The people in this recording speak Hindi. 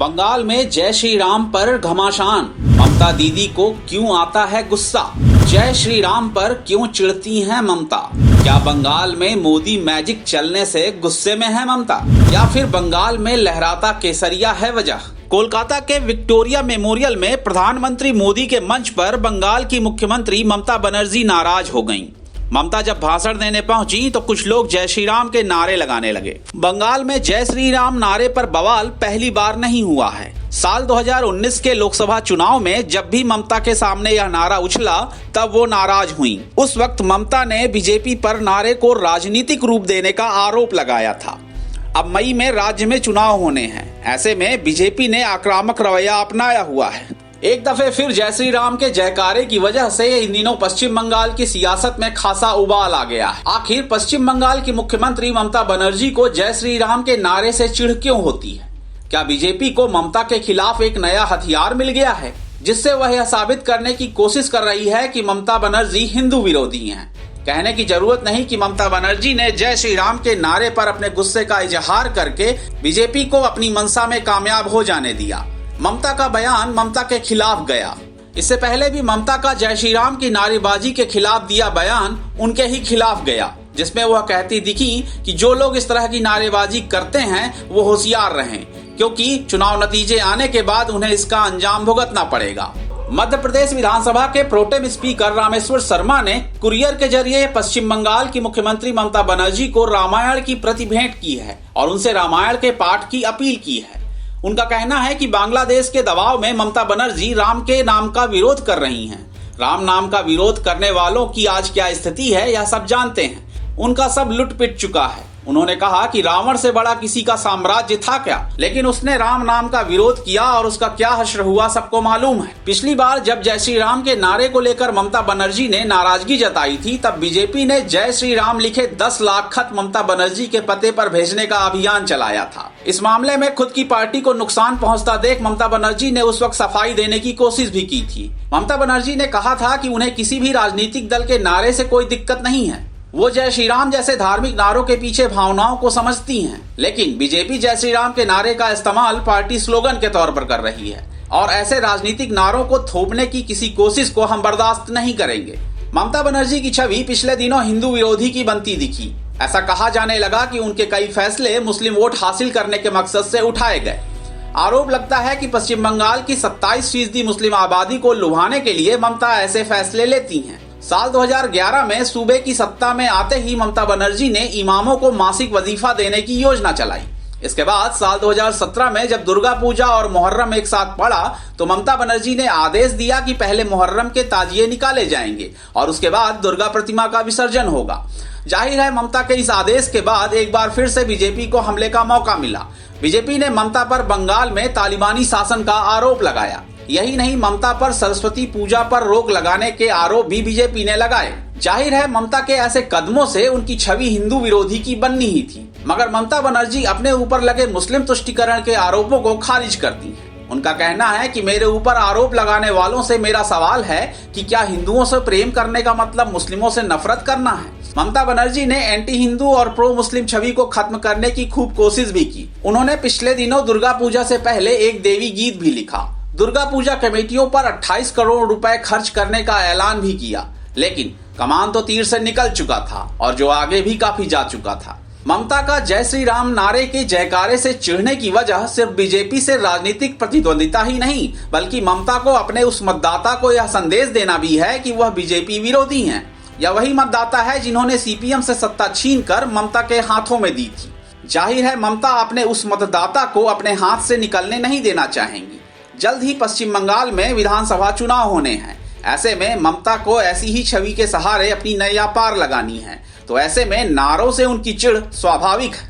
बंगाल में जय श्री राम पर घमासान, ममता दीदी को क्यों आता है गुस्सा। जय श्री राम पर क्यों चिढ़ती हैं ममता। क्या बंगाल में मोदी मैजिक चलने से गुस्से में है ममता, या फिर बंगाल में लहराता केसरिया है वजह। कोलकाता के विक्टोरिया मेमोरियल में प्रधानमंत्री मोदी के मंच पर बंगाल की मुख्यमंत्री ममता बनर्जी नाराज हो गईं। ममता जब भाषण देने पहुंची तो कुछ लोग जय श्री राम के नारे लगाने लगे। बंगाल में जय श्री राम नारे पर बवाल पहली बार नहीं हुआ है। साल 2019 के लोकसभा चुनाव में जब भी ममता के सामने यह नारा उछला तब वो नाराज हुई। उस वक्त ममता ने बीजेपी पर नारे को राजनीतिक रूप देने का आरोप लगाया था। अब मई में राज्य में चुनाव होने हैं, ऐसे में बीजेपी ने आक्रामक रवैया अपनाया हुआ है। एक दफे फिर जय श्री राम के जयकारे की वजह से इन दिनों पश्चिम बंगाल की सियासत में खासा उबाल आ गया है। आखिर पश्चिम बंगाल की मुख्यमंत्री ममता बनर्जी को जय श्री राम के नारे से चिढ़ क्यों होती है। क्या बीजेपी को ममता के खिलाफ एक नया हथियार मिल गया है, जिससे वह यह साबित करने की कोशिश कर रही है कि ममता बनर्जी हिंदू विरोधी हैं। कहने की जरूरत नहीं कि ममता बनर्जी ने जय श्री राम के नारे पर अपने गुस्से का इजहार करके बीजेपी को अपनी मंशा में कामयाब हो जाने दिया। ममता का बयान ममता के खिलाफ गया। इससे पहले भी ममता का जय श्री राम की नारेबाजी के खिलाफ दिया बयान उनके ही खिलाफ गया, जिसमें वह कहती दिखी कि जो लोग इस तरह की नारेबाजी करते हैं वो होशियार रहें, क्योंकि चुनाव नतीजे आने के बाद उन्हें इसका अंजाम भुगतना पड़ेगा। मध्य प्रदेश विधानसभा के प्रोटेम स्पीकर रामेश्वर शर्मा ने कुरियर के जरिए पश्चिम बंगाल की मुख्यमंत्री ममता बनर्जी को रामायण की प्रति भेंट की है और उनसे रामायण के पाठ की अपील की है। उनका कहना है कि बांग्लादेश के दबाव में ममता बनर्जी राम के नाम का विरोध कर रही हैं। राम नाम का विरोध करने वालों की आज क्या स्थिति है यह सब जानते हैं। उनका सब लुट पिट चुका है। उन्होंने कहा कि रावण से बड़ा किसी का साम्राज्य था क्या, लेकिन उसने राम नाम का विरोध किया और उसका क्या हश्र हुआ सबको मालूम है। पिछली बार जब जय श्री राम के नारे को लेकर ममता बनर्जी ने नाराजगी जताई थी, तब बीजेपी ने जय श्री राम लिखे 10 लाख खत ममता बनर्जी के पते पर भेजने का अभियान चलाया था। इस मामले में खुद की पार्टी को नुकसान पहुंचता देख ममता बनर्जी ने उस वक्त सफाई देने की कोशिश भी की थी। ममता बनर्जी ने कहा था कि उन्हें किसी भी राजनीतिक दल के नारे से कोई दिक्कत नहीं है। वो जय श्री राम जैसे धार्मिक नारों के पीछे भावनाओं को समझती हैं, लेकिन बीजेपी जय श्री राम के नारे का इस्तेमाल पार्टी स्लोगन के तौर पर कर रही है और ऐसे राजनीतिक नारों को थोपने की किसी कोशिश को हम बर्दाश्त नहीं करेंगे। ममता बनर्जी की छवि पिछले दिनों हिंदू विरोधी की बनती दिखी। ऐसा कहा जाने लगा कि उनके कई फैसले मुस्लिम वोट हासिल करने के मकसद से उठाए गए। आरोप लगता है कि पश्चिम बंगाल की 27% मुस्लिम आबादी को लुभाने के लिए ममता ऐसे फैसले लेती हैं। साल 2011 में सूबे की सत्ता में आते ही ममता बनर्जी ने इमामों को मासिक वजीफा देने की योजना चलाई। इसके बाद साल 2017 में जब दुर्गा पूजा और मुहर्रम एक साथ पड़ा तो ममता बनर्जी ने आदेश दिया कि पहले मुहर्रम के ताजिए निकाले जाएंगे और उसके बाद दुर्गा प्रतिमा का विसर्जन होगा। जाहिर है ममता के इस आदेश के बाद एक बार फिर से बीजेपी को हमले का मौका मिला। बीजेपी ने ममता पर बंगाल में तालिबानी शासन का आरोप लगाया। यही नहीं, ममता पर सरस्वती पूजा पर रोक लगाने के आरोप भी बीजेपी ने लगाए। जाहिर है ममता के ऐसे कदमों से उनकी छवि हिंदू विरोधी की बननी ही थी, मगर ममता बनर्जी अपने ऊपर लगे मुस्लिम तुष्टीकरण के आरोपों को खारिज करती हैं। उनका कहना है कि मेरे ऊपर आरोप लगाने वालों से मेरा सवाल है कि क्या हिंदुओं से प्रेम करने का मतलब मुस्लिमों से नफरत करना है। ममता बनर्जी ने एंटी हिंदू और प्रो मुस्लिम छवि को खत्म करने की खूब कोशिश भी की। उन्होंने पिछले दिनों दुर्गा पूजा से पहले एक देवी गीत भी लिखा। दुर्गा पूजा कमेटियों पर 28 करोड़ रुपए खर्च करने का ऐलान भी किया, लेकिन कमान तो तीर से निकल चुका था और जो आगे भी काफी जा चुका था। ममता का जय श्री राम नारे के जयकारे से चिढ़ने की वजह सिर्फ बीजेपी से राजनीतिक प्रतिद्वंदिता ही नहीं, बल्कि ममता को अपने उस मतदाता को यह संदेश देना भी है कि वह बीजेपी विरोधी हैं। यह वही मतदाता है जिन्होंने सीपीएम से सत्ता छीनकर ममता के हाथों में दी थी। जाहिर है ममता अपने उस मतदाता को अपने हाथ से निकलने नहीं देना चाहेंगी। जल्द ही पश्चिम बंगाल में विधानसभा चुनाव होने हैं। ऐसे में ममता को ऐसी ही छवि के सहारे अपनी नैया पार लगानी है, तो ऐसे में नारों से उनकी चिढ़ स्वाभाविक है।